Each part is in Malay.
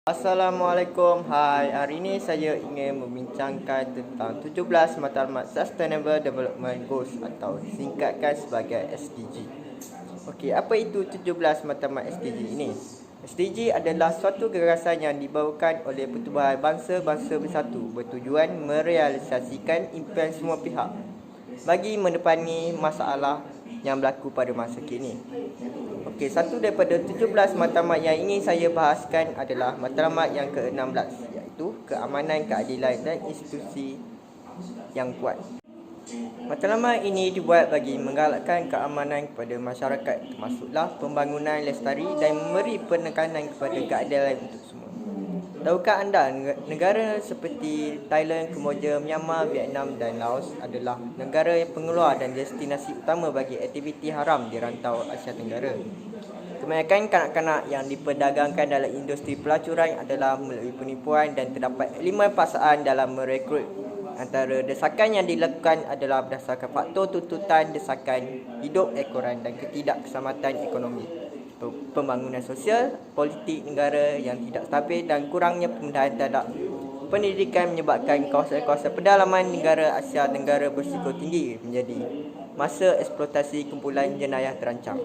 Assalamualaikum. Hai, hari ini saya ingin membincangkan tentang 17 matlamat Sustainable Development Goals atau disingkatkan sebagai SDG. Okey, apa itu 17 matlamat SDG ini? SDG adalah suatu gagasan yang dibawakan oleh Pertubuhan Bangsa-Bangsa Bersatu bertujuan merealisasikan impian semua pihak bagi menepani masalah yang berlaku pada masa kini. Okey, satu daripada 17 matlamat yang ingin saya bahaskan adalah matlamat yang ke-16, iaitu keamanan, keadilan dan institusi yang kuat. Matlamat ini dibuat bagi menggalakkan keamanan kepada masyarakat, termasuklah pembangunan lestari dan memberi penekanan kepada keadilan untuk semua. Tahukah anda, negara seperti Thailand, Kemboja, Myanmar, Vietnam dan Laos adalah negara yang pengeluar dan destinasi utama bagi aktiviti haram di rantau Asia Tenggara. Kebanyakan kanak-kanak yang diperdagangkan dalam industri pelacuran adalah melalui penipuan dan terdapat elemen paksaan dalam merekrut. Antara desakan yang dilakukan adalah berdasarkan faktor tuntutan desakan hidup ekoran dan ketidakselamatan ekonomi, pembangunan sosial, politik negara yang tidak stabil dan kurangnya pemudahan terhadap pendidikan menyebabkan kawasan-kawasan pedalaman negara Asia Tenggara berisiko tinggi menjadi masa eksploitasi kumpulan jenayah terancam.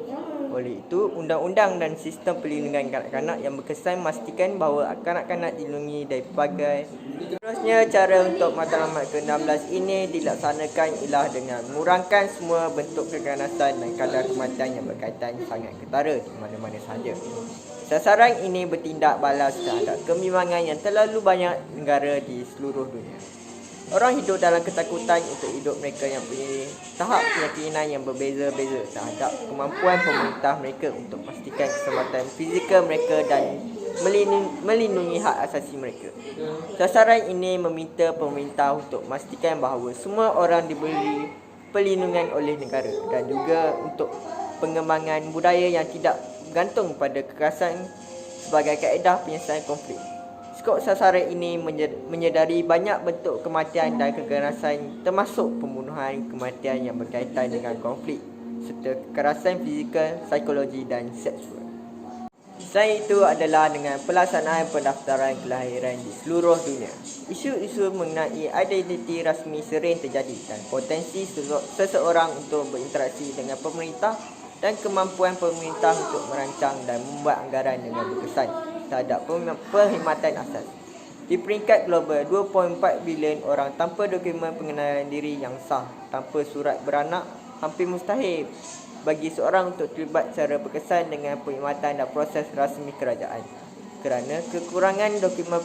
Oleh itu, undang-undang dan sistem perlindungan kanak-kanak yang berkesan memastikan bahawa kanak-kanak dilindungi dari pelbagai. Seterusnya, cara untuk matlamat ke-16 ini dilaksanakan ialah dengan mengurangkan semua bentuk keganasan dan kadar kematian yang berkaitan sangat ketara di mana-mana sahaja. Sasaran ini bertindak balas terhadap kebimbangan yang terlalu banyak negara di seluruh dunia. Orang hidup dalam ketakutan untuk hidup mereka yang punya tahap keyakinan yang berbeza-beza terhadap kemampuan pemerintah mereka untuk memastikan keselamatan fizikal mereka dan melindungi hak asasi mereka. Sasaran ini meminta pemerintah untuk memastikan bahawa semua orang diberi perlindungan oleh negara dan juga untuk pengembangan budaya yang tidak bergantung pada kekerasan sebagai kaedah penyelesaian konflik. Skop sasaran ini menyedari banyak bentuk kematian dan keganasan termasuk pembunuhan, kematian yang berkaitan dengan konflik serta kekerasan fizikal, psikologi dan seksual. Selain itu adalah dengan pelaksanaan pendaftaran kelahiran di seluruh dunia. Isu-isu mengenai identiti rasmi sering terjadi dan potensi seseorang untuk berinteraksi dengan pemerintah dan kemampuan pemerintah untuk merancang dan membuat anggaran dengan berkesan terhadap perkhidmatan asas. Di peringkat global, 2.4 bilion orang tanpa dokumen pengenalan diri yang sah, tanpa surat beranak, hampir mustahil bagi seorang untuk terlibat secara berkesan dengan perkhidmatan dan proses rasmi kerajaan. Kerana kekurangan dokumen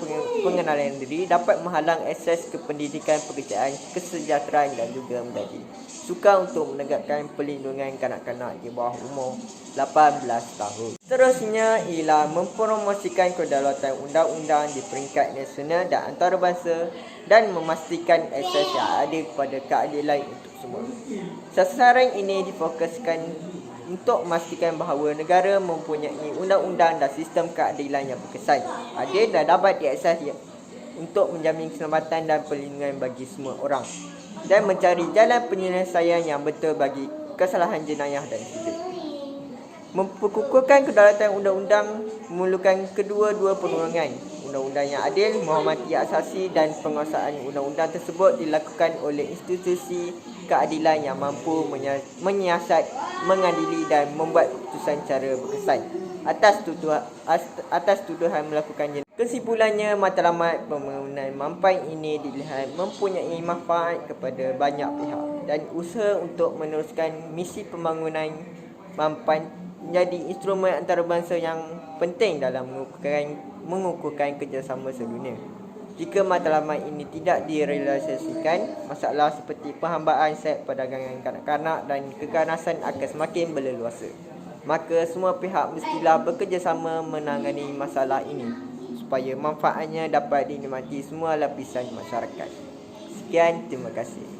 pengenalan diri dapat menghalang akses ke pendidikan, pekerjaan, kesejahteraan dan juga menjadi sukar untuk menegakkan perlindungan kanak-kanak di bawah umur 18 tahun. Seterusnya ialah mempromosikan kedaulatan undang-undang di peringkat nasional dan antarabangsa dan memastikan akses yang adil kepada keadilan untuk semua. Sasaran ini difokuskan untuk memastikan bahawa negara mempunyai undang-undang dan sistem keadilan yang berkesan, adil dan dapat diakses untuk menjamin keselamatan dan perlindungan bagi semua orang dan mencari jalan penyelesaian yang betul bagi kesalahan jenayah dan sipil. Memperkukuhkan kedaulatan undang-undang memerlukan kedua-dua perundingan. Undang-undang yang adil, menghormati hak asasi dan penguasaan undang-undang tersebut dilakukan oleh institusi keadilan yang mampu menyiasat, mengadili dan membuat keputusan secara berkesan atas tuduhan melakukan jenayah. Kesimpulannya, matlamat pembangunan mampan ini dilihat mempunyai manfaat kepada banyak pihak dan usaha untuk meneruskan misi pembangunan mampan menjadi instrumen antarabangsa yang penting dalam mengukuhkan kerjasama sedunia. Jika matlamat ini tidak direalisasikan, masalah seperti perhambaan seks perdagangan kanak-kanak dan keganasan akan semakin berleluasa. Maka semua pihak mestilah bekerjasama menangani masalah ini supaya manfaatnya dapat dinikmati semua lapisan masyarakat. Sekian, terima kasih.